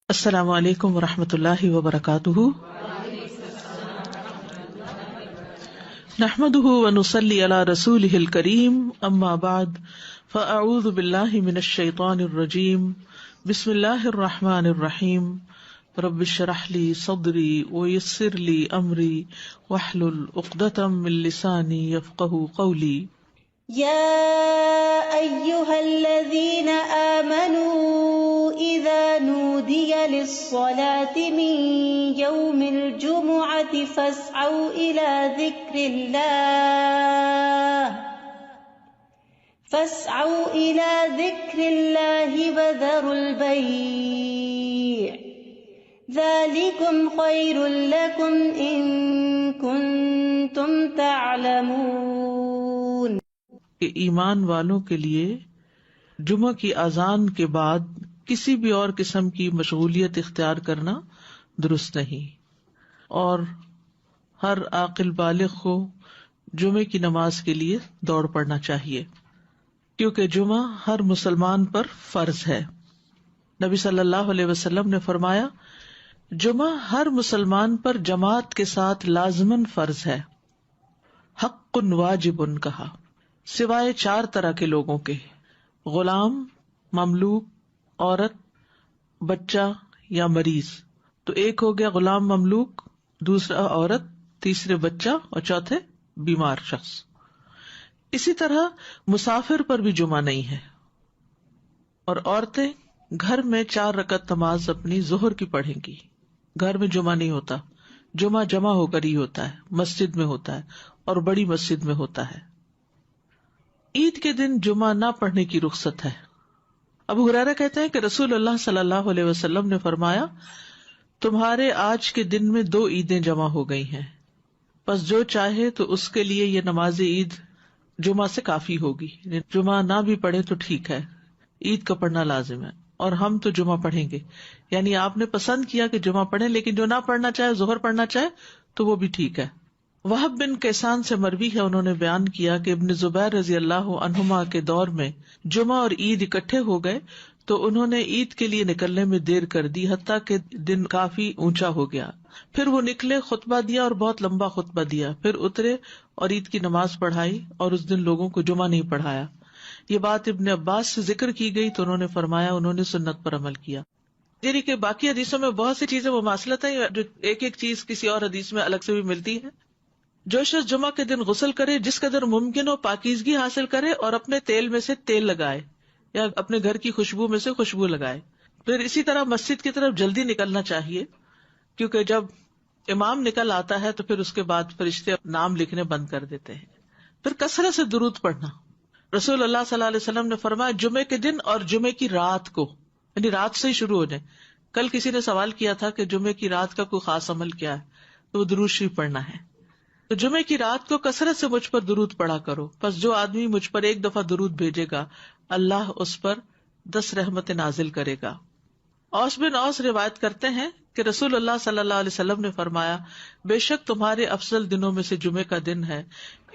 السلام علیکم ورحمۃ اللہ وبرکاتہ، نحمده ونصلی علی رسوله الکریم، اما بعد فاعوذ باللہ من الشیطان الرجیم، بسم اللہ الرحمن الرحیم، رب اشرح لی صدری ویسر لی امری واحلل عقدۃ من لسانی یفقہوا قولی۔ يا أيها الذين آمنوا إذا نودي للصلاة من يوم الجمعة فاسعوا إلى ذكر الله وذروا البيع ذلكم خير لكم إن كنتم تعلمون۔ کہ ایمان والوں کے لیے جمعہ کی اذان کے بعد کسی بھی اور قسم کی مشغولیت اختیار کرنا درست نہیں، اور ہر عاقل بالغ کو جمعے کی نماز کے لیے دوڑ پڑنا چاہیے، کیونکہ جمعہ ہر مسلمان پر فرض ہے۔ نبی صلی اللہ علیہ وسلم نے فرمایا، جمعہ ہر مسلمان پر جماعت کے ساتھ لازماً فرض ہے، حق واجب کہا، سوائے 4 طرح کے لوگوں کے: غلام، مملوک، عورت، بچہ یا مریض۔ تو ایک ہو گیا غلام مملوک، دوسرا عورت، تیسرے بچہ اور چوتھے بیمار شخص۔ اسی طرح مسافر پر بھی جمعہ نہیں ہے، اور عورتیں گھر میں 4 رکعت نماز اپنی ظہر کی پڑھیں گی۔ گھر میں جمعہ نہیں ہوتا، جمعہ جمع ہو کر ہی ہوتا ہے، مسجد میں ہوتا ہے، اور بڑی مسجد میں ہوتا ہے۔ عید کے دن جمعہ نہ پڑھنے کی رخصت ہے۔ ابو ہریرہ کہتے ہیں کہ رسول اللہ صلی اللہ علیہ وسلم نے فرمایا، تمہارے آج کے دن میں 2 عیدیں جمع ہو گئی ہیں، پس جو چاہے تو اس کے لیے یہ نماز عید جمعہ سے کافی ہوگی۔ جمعہ نہ بھی پڑھے تو ٹھیک ہے، عید کا پڑھنا لازم ہے، اور ہم تو جمعہ پڑھیں گے۔ یعنی آپ نے پسند کیا کہ جمعہ پڑھیں، لیکن جو نہ پڑھنا چاہے، ظہر پڑھنا چاہے تو وہ بھی ٹھیک ہے۔ وہب بن کیسان سے مروی ہے، انہوں نے بیان کیا کہ ابن زبیر رضی اللہ عنہما کے دور میں جمعہ اور عید اکٹھے ہو گئے تو انہوں نے عید کے لیے نکلنے میں دیر کر دی، حتیٰ کہ دن کافی اونچا ہو گیا۔ پھر وہ نکلے، خطبہ دیا اور بہت لمبا خطبہ دیا، پھر اترے اور عید کی نماز پڑھائی، اور اس دن لوگوں کو جمعہ نہیں پڑھایا۔ یہ بات ابن عباس سے ذکر کی گئی تو انہوں نے فرمایا انہوں نے سنت پر عمل کیا۔ یعنی کہ باقی حدیثوں میں بہت سی چیزیں مماثلت ہیں، جو ایک ایک چیز کسی اور حدیث میں الگ سے بھی ملتی ہے۔ جو شخص جمعہ کے دن غسل کرے، جس قدر ممکن ہو پاکیزگی حاصل کرے، اور اپنے تیل میں سے تیل لگائے یا اپنے گھر کی خوشبو میں سے خوشبو لگائے۔ پھر اسی طرح مسجد کی طرف جلدی نکلنا چاہیے، کیونکہ جب امام نکل آتا ہے تو پھر اس کے بعد فرشتے نام لکھنے بند کر دیتے ہیں۔ پھر کثرت سے درود پڑھنا۔ رسول اللہ صلی اللہ علیہ وسلم نے فرمایا، جمعے کے دن اور جمعے کی رات کو، یعنی رات سے ہی شروع ہو جائے۔ کل کسی نے سوال کیا تھا کہ جمعے کی رات کا کوئی خاص عمل کیا ہے، تو وہ درود شریف پڑھنا ہے۔ تو جمعے کی رات کو کثرت سے مجھ پر درود پڑھا کرو، پس جو آدمی مجھ پر ایک دفعہ درود بھیجے گا، اللہ اس پر 10 رحمت نازل کرے گا۔ اوس بن اوس روایت کرتے ہیں کہ رسول اللہ صلی اللہ علیہ وسلم نے فرمایا، بے شک تمہارے افضل دنوں میں سے جمعے کا دن ہے۔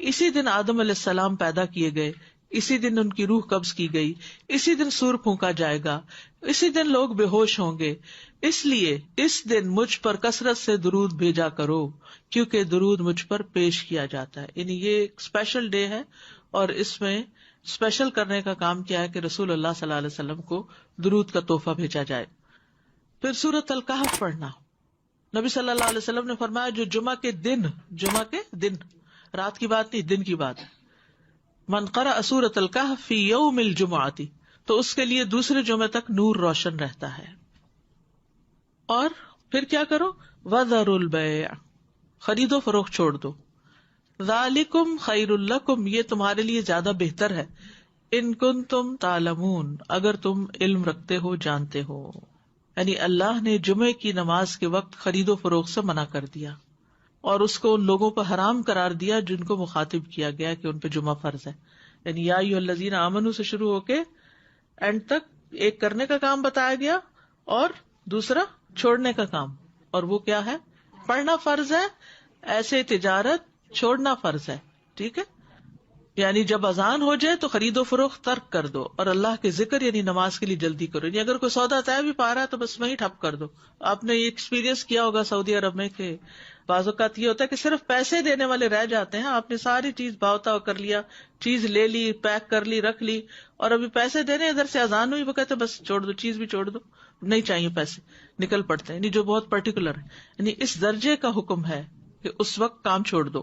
اسی دن آدم علیہ السلام پیدا کیے گئے، اسی دن ان کی روح قبض کی گئی، اسی دن سور پھونکا جائے گا، اسی دن لوگ بے ہوش ہوں گے، اس لیے اس دن مجھ پر کثرت سے درود بھیجا کرو، کیونکہ درود مجھ پر پیش کیا جاتا ہے۔ یعنی یہ ایک اسپیشل ڈے ہے، اور اس میں اسپیشل کرنے کا کام کیا ہے کہ رسول اللہ صلی اللہ علیہ وسلم کو درود کا تحفہ بھیجا جائے۔ پھر سورۃ الکہف پڑھنا۔ نبی صلی اللہ علیہ وسلم نے فرمایا، جو جمعہ کے دن، رات کی بات نہیں، دن کی بات ہے، من قرأ سورۃ الکہف فی یوم الجمعۃ، تو اس کے لیے دوسرے جمعے تک نور روشن رہتا ہے۔ اور پھر کیا کرو، وذروا البیع، خرید و فروخت چھوڑ دو، ذالکم خیر لکم، یہ تمہارے لیے زیادہ بہتر ہے، ان کنتم تعلمون، اگر تم علم رکھتے ہو، جانتے ہو۔ یعنی اللہ نے جمعے کی نماز کے وقت خرید و فروخت سے منع کر دیا، اور اس کو ان لوگوں پر حرام قرار دیا جن کو مخاطب کیا گیا کہ ان پہ جمعہ فرض ہے۔ یعنی یا ایھا الذین آمنوا سے شروع ہو کے اینڈ تک ایک کرنے کا کام بتایا گیا اور دوسرا چھوڑنے کا کام، اور وہ کیا ہے؟ پڑھنا فرض ہے، ایسے تجارت چھوڑنا فرض ہے۔ ٹھیک ہے، یعنی جب اذان ہو جائے تو خرید و فروخت ترک کر دو اور اللہ کے ذکر یعنی نماز کے لیے جلدی کرو. یعنی اگر کوئی سودا طے بھی پا رہا ہے تو بس وہیں ٹھپ کر دو. آپ نے یہ ایکسپیرینس کیا ہوگا سعودی عرب میں کہ بعض اوقات یہ ہوتا ہے کہ صرف پیسے دینے والے رہ جاتے ہیں. آپ نے ساری چیز بھاؤتا کر لیا, چیز لے لی, پیک کر لی, رکھ لی, اور ابھی پیسے دینے ادھر سے اذان ہوئی, وہ کہتے بس چھوڑ دو, چیز بھی چھوڑ دو, نہیں چاہیے پیسے, نکل پڑتے ہیں. یعنی جو بہت پرٹیکولر ہے, یعنی اس درجے کا حکم ہے کہ اس وقت کام چھوڑ دو.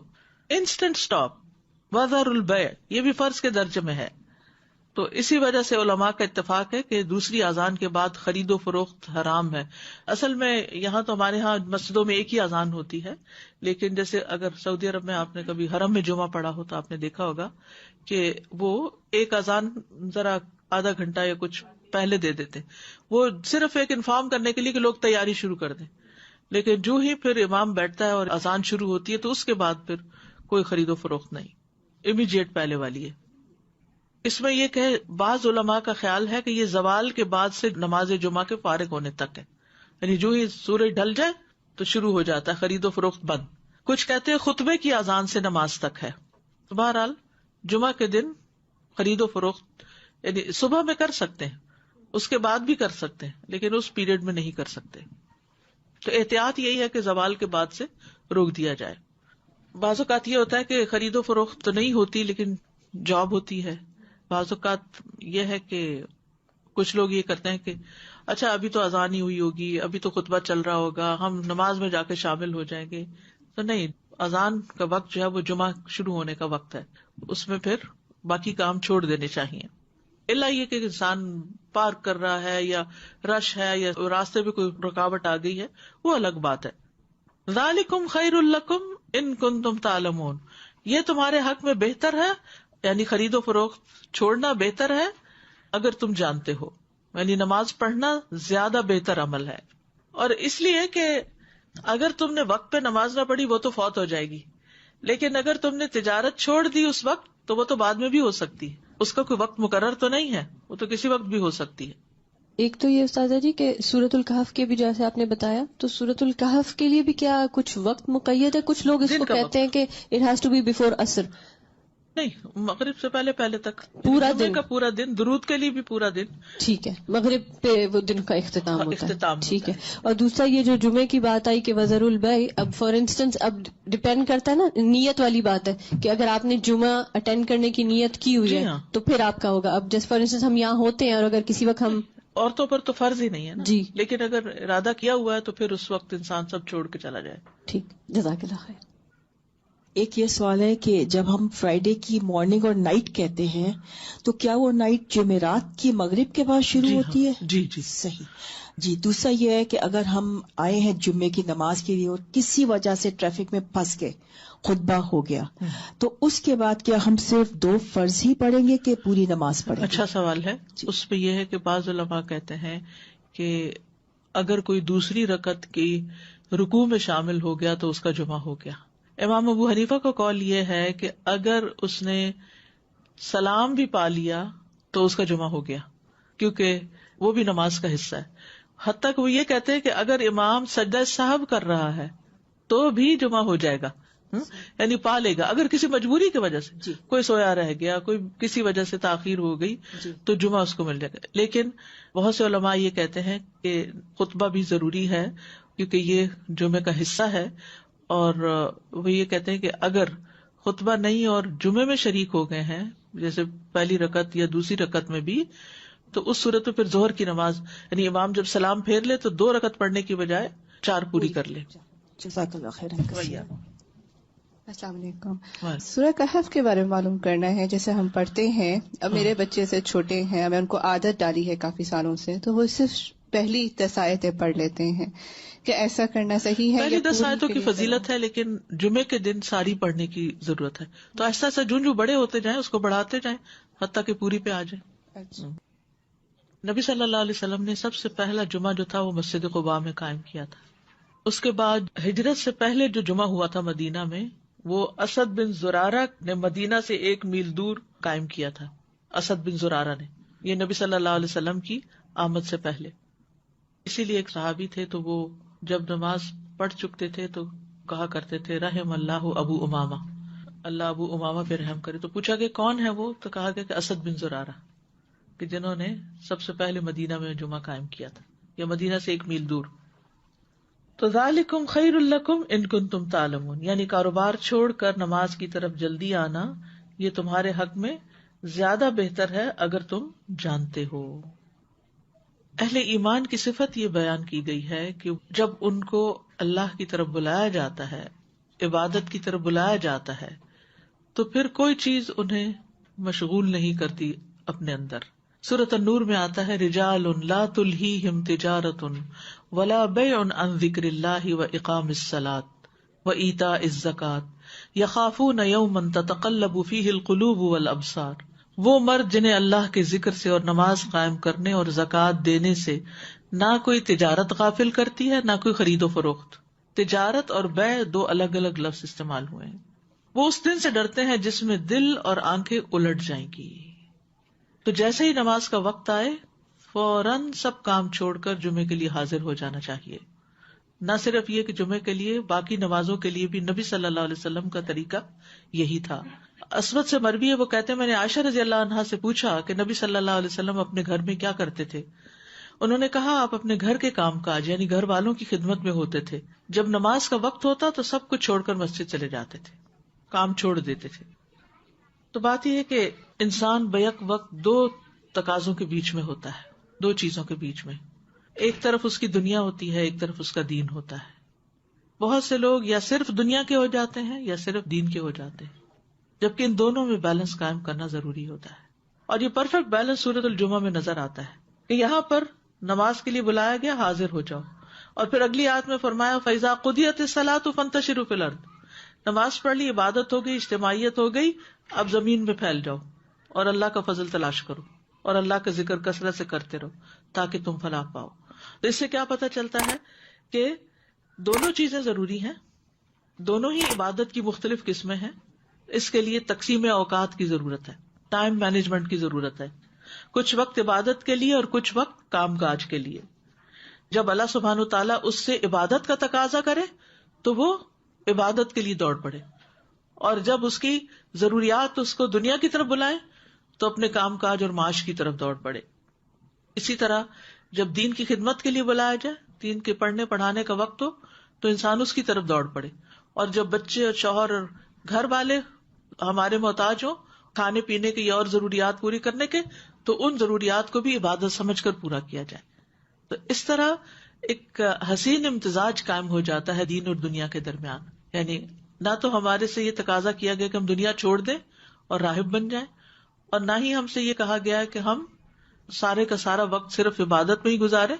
انسٹنٹ اسٹاپ, وذر البیع, یہ بھی فرض کے درجے میں ہے. تو اسی وجہ سے علماء کا اتفاق ہے کہ دوسری اذان کے بعد خرید و فروخت حرام ہے. اصل میں یہاں تو ہمارے ہاں مسجدوں میں ایک ہی اذان ہوتی ہے, لیکن جیسے اگر سعودی عرب میں آپ نے کبھی حرم میں جمعہ پڑھا ہو تو آپ نے دیکھا ہوگا کہ وہ ایک اذان ذرا آدھا گھنٹہ یا کچھ پہلے دے دیتے, وہ صرف ایک انفارم کرنے کے لیے کہ لوگ تیاری شروع کر دیں. لیکن جو ہی پھر امام بیٹھتا ہے اور اذان شروع ہوتی ہے تو اس کے بعد پھر کوئی خرید و فروخت نہیں, امیڈیٹ پہلے والی ہے. اس میں یہ کہ بعض علماء کا خیال ہے کہ یہ زوال کے بعد سے نماز جمعہ کے فارغ ہونے تک ہے, یعنی جو ہی سورج ڈھل جائے تو شروع ہو جاتا ہے خرید و فروخت بند. کچھ کہتے ہیں خطبے کی اذان سے نماز تک ہے. تو بہرحال جمعہ کے دن خرید و فروخت یعنی صبح میں کر سکتے ہیں, اس کے بعد بھی کر سکتے ہیں, لیکن اس پیریڈ میں نہیں کر سکتے. تو احتیاط یہی ہے کہ زوال کے بعد سے روک دیا جائے. بعض اوقات یہ ہوتا ہے کہ خرید و فروخت تو نہیں ہوتی لیکن جاب ہوتی ہے. بعض اوقات یہ ہے کہ کچھ لوگ یہ کرتے ہیں کہ اچھا ابھی تو اذان ہی ہوئی ہوگی, ابھی تو خطبہ چل رہا ہوگا, ہم نماز میں جا کے شامل ہو جائیں گے. تو نہیں, اذان کا وقت جو ہے وہ جمعہ شروع ہونے کا وقت ہے, اس میں پھر باقی کام چھوڑ دینے چاہیے. الا یہ کہ انسان پارک کر رہا ہے یا رش ہے یا راستے میں کوئی رکاوٹ آ گئی ہے, وہ الگ بات ہے. ذالکم خیر لکم ان کنتم تعلمون, یہ تمہارے حق میں بہتر ہے, یعنی خرید و فروخت چھوڑنا بہتر ہے اگر تم جانتے ہو. یعنی نماز پڑھنا زیادہ بہتر عمل ہے. اور اس لیے کہ اگر تم نے وقت پہ نماز نہ پڑھی وہ تو فوت ہو جائے گی, لیکن اگر تم نے تجارت چھوڑ دی اس وقت تو وہ تو بعد میں بھی ہو سکتی ہے, اس کا کوئی وقت مقرر تو نہیں ہے, وہ تو کسی وقت بھی ہو سکتی ہے. ایک تو یہ استاذہ جی کہ سورۃ الکہف کے بھی جیسے آپ نے بتایا, تو سورۃ الکہف کے لیے بھی کیا کچھ وقت مقید ہے؟ کچھ لوگ اس کو کہتے ہیں کہ it has to be before عصر. نہیں, مغرب سے پہلے تک پورا دن کا پورا دن, درود کے لیے بھی پورا دن. ٹھیک ہے, مغرب پہ وہ دن کا اختتام ہوتا ہے. ٹھیک ہے. اور دوسرا یہ جو جمعے کی بات آئی کہ وذر البیع, اب فار انسٹنس اب ڈپینڈ کرتا ہے نا, نیت والی بات ہے کہ اگر آپ نے جمعہ اٹینڈ کرنے کی نیت کی ہوئی ہے تو پھر آپ کا ہوگا. اب جیسے فار انسٹنس ہم یہاں ہوتے ہیں اور اگر کسی وقت ہم, عورتوں پر تو فرض ہی نہیں ہے نا جی, لیکن اگر ارادہ کیا ہوا ہے تو پھر اس وقت انسان سب چھوڑ کے چلا جائے. ٹھیک, جزاک اللہ خیر. ایک یہ سوال ہے کہ جب ہم فرائیڈے کی مارننگ اور نائٹ کہتے ہیں تو کیا وہ نائٹ جمعرات کی مغرب کے بعد شروع ہوتی ہے؟ جی صحیح. جی, دوسرا یہ ہے کہ اگر ہم آئے ہیں جمعے کی نماز کے لیے اور کسی وجہ سے ٹریفک میں پھنس گئے, خطبہ ہو گیا, تو اس کے بعد کیا ہم صرف 2 فرض ہی پڑھیں گے کہ پوری نماز پڑھیں گے؟ اچھا سوال ہے. اس پہ یہ ہے کہ بعض علماء کہتے ہیں کہ اگر کوئی دوسری رکعت کی رکوع میں شامل ہو گیا تو اس کا جمعہ ہو گیا. امام ابو حنیفہ کا قول یہ ہے کہ اگر اس نے سلام بھی پا لیا تو اس کا جمعہ ہو گیا, کیونکہ وہ بھی نماز کا حصہ ہے. حتیٰ کہ وہ یہ کہتے ہیں کہ اگر امام سجدہ سہو کر رہا ہے تو بھی جمعہ ہو جائے گا, یعنی پا لے گا. اگر کسی مجبوری کی وجہ سے کوئی سویا رہ گیا, کوئی کسی وجہ سے تاخیر ہو گئی تو جمعہ اس کو مل جائے گا. لیکن بہت سے علماء یہ کہتے ہیں کہ خطبہ بھی ضروری ہے کیونکہ یہ جمعے کا حصہ ہے, اور وہ یہ کہتے ہیں کہ اگر خطبہ نہیں اور جمعے میں شریک ہو گئے ہیں جیسے پہلی رکعت یا دوسری رکعت میں بھی, تو اس صورت میں پھر ظہر کی نماز یعنی امام جب سلام پھیر لے تو 2 رکعت پڑھنے کی بجائے 4 پوری کر لے. جزاک اللہ خیر. السلام علیکم. سورہ کہف کے بارے میں معلوم کرنا ہے. جیسے ہم پڑھتے ہیں, اب میرے بچے سے چھوٹے ہیں, میں ان کو عادت ڈالی ہے کافی سالوں سے, تو وہ صرف پہلی 10 آیتیں پڑھ لیتے ہیں. کہ ایسا کرنا صحیح ہے؟ پہلی 10 آیتوں کی فضیلت ہے, لیکن جمعے کے دن ساری پڑھنے کی ضرورت ہے. تو ایسا ایسا جو بڑے ہوتے جائیں اس کو بڑھاتے جائیں حتیٰ کہ پوری پہ آ جائے. نبی صلی اللہ علیہ وسلم نے سب سے پہلا جمعہ جو تھا وہ مسجد قباء میں قائم کیا تھا. اس کے بعد ہجرت سے پہلے جو جمعہ ہوا تھا مدینہ میں وہ اسد بن زرارہ نے مدینہ سے 1 میل دور قائم کیا تھا. اسد بن زرارہ نے, یہ نبی صلی اللہ علیہ وسلم کی آمد سے پہلے. اسی لیے ایک صحابی تھے تو وہ جب نماز پڑھ چکتے تھے تو کہا کرتے تھے رحم اللہ ابو امامہ, اللہ ابو امامہ پہ رحم کرے. تو پوچھا کہ کون ہے وہ؟ تو کہا گیا کہ اسد بن زرارہ، کہ جنہوں نے سب سے پہلے مدینہ میں جمعہ قائم کیا تھا، یا مدینہ سے 1 میل دور. تو ذالکم خیر لکم ان کنتم تعلمون، یعنی کاروبار چھوڑ کر نماز کی طرف جلدی آنا یہ تمہارے حق میں زیادہ بہتر ہے اگر تم جانتے ہو. اہل ایمان کی صفت یہ بیان کی گئی ہے کہ جب ان کو اللہ کی طرف بلایا جاتا ہے، عبادت کی طرف بلایا جاتا ہے، تو پھر کوئی چیز انہیں مشغول نہیں کرتی اپنے اندر. سورۃ النور میں آتا ہے رجال لا تلہیہم تجارۃ ولا بیع عن ذکر اللہ واقام الصلاۃ وایتاء الزکاۃ یخافون یوما تتقلب فیہ القلوب والابصار. وہ مرد جنہیں اللہ کے ذکر سے اور نماز قائم کرنے اور زکوٰۃ دینے سے نہ کوئی تجارت غافل کرتی ہے نہ کوئی خرید و فروخت. تجارت اور بیع 2 الگ الگ لفظ استعمال ہوئے ہیں. وہ اس دن سے ڈرتے ہیں جس میں دل اور آنکھیں الٹ جائیں گی. تو جیسے ہی نماز کا وقت آئے فوراً سب کام چھوڑ کر جمعے کے لیے حاضر ہو جانا چاہیے. نہ صرف یہ کہ جمعے کے لیے، باقی نمازوں کے لیے بھی نبی صلی اللہ علیہ وسلم کا طریقہ یہی تھا. اسود سے مروی ہے، وہ کہتے ہیں میں نے عائشہ رضی اللہ عنہا سے پوچھا کہ نبی صلی اللہ علیہ وسلم اپنے گھر میں کیا کرتے تھے. انہوں نے کہا آپ اپنے گھر کے کام کاج یعنی گھر والوں کی خدمت میں ہوتے تھے. جب نماز کا وقت ہوتا تو سب کچھ چھوڑ کر مسجد چلے جاتے تھے، کام چھوڑ دیتے تھے. تو بات یہ ہے کہ انسان بیک وقت 2 تقاضوں کے بیچ میں ہوتا ہے، 2 چیزوں کے بیچ میں. ایک طرف اس کی دنیا ہوتی ہے، ایک طرف اس کا دین ہوتا ہے. بہت سے لوگ یا صرف دنیا کے ہو جاتے ہیں یا صرف دین کے ہو جاتے ہیں، جبکہ ان دونوں میں بیلنس قائم کرنا ضروری ہوتا ہے. اور یہ پرفیکٹ بیلنس سورۃ الجمعہ میں نظر آتا ہے کہ یہاں پر نماز کے لیے بلایا گیا، حاضر ہو جاؤ. اور پھر اگلی آیت میں فرمایا فَإِذَا قُضِيَتِ الصَّلَاةُ فَانتَشِرُوا فِي الْأَرْضِ. نماز پڑھ لی، عبادت ہو گئی، اجتماعیت ہو گئی، اب زمین میں پھیل جاؤ اور اللہ کا فضل تلاش کرو اور اللہ کا ذکر کثرت سے کرتے رہو تاکہ تم فلاح پاؤ. تو اس سے کیا پتہ چلتا ہے کہ دونوں چیزیں ضروری ہیں، دونوں ہی عبادت کی مختلف قسمیں ہیں. اس کے لیے تقسیم اوقات کی ضرورت ہے، ٹائم مینجمنٹ کی ضرورت ہے. کچھ وقت عبادت کے لیے اور کچھ وقت کام کاج کے لیے. جب اللہ سبحانہ تعالیٰ اس سے عبادت کا تقاضا کرے تو وہ عبادت کے لیے دوڑ پڑے، اور جب اس کی ضروریات اس کو دنیا کی طرف بلائیں تو اپنے کام کاج اور معاش کی طرف دوڑ پڑے. اسی طرح جب دین کی خدمت کے لیے بلایا جائے، دین کے پڑھنے پڑھانے کا وقت ہو تو انسان اس کی طرف دوڑ پڑے. اور جب بچے اور شوہر اور گھر والے ہمارے محتاج ہوں کھانے پینے کی اور ضروریات پوری کرنے کے، تو ان ضروریات کو بھی عبادت سمجھ کر پورا کیا جائے. تو اس طرح ایک حسین امتزاج قائم ہو جاتا ہے دین اور دنیا کے درمیان. یعنی نہ تو ہمارے سے یہ تقاضا کیا گیا کہ ہم دنیا چھوڑ دیں اور راہب بن جائیں، اور نہ ہی ہم سے یہ کہا گیا ہے کہ ہم سارے کا سارا وقت صرف عبادت میں ہی گزارے.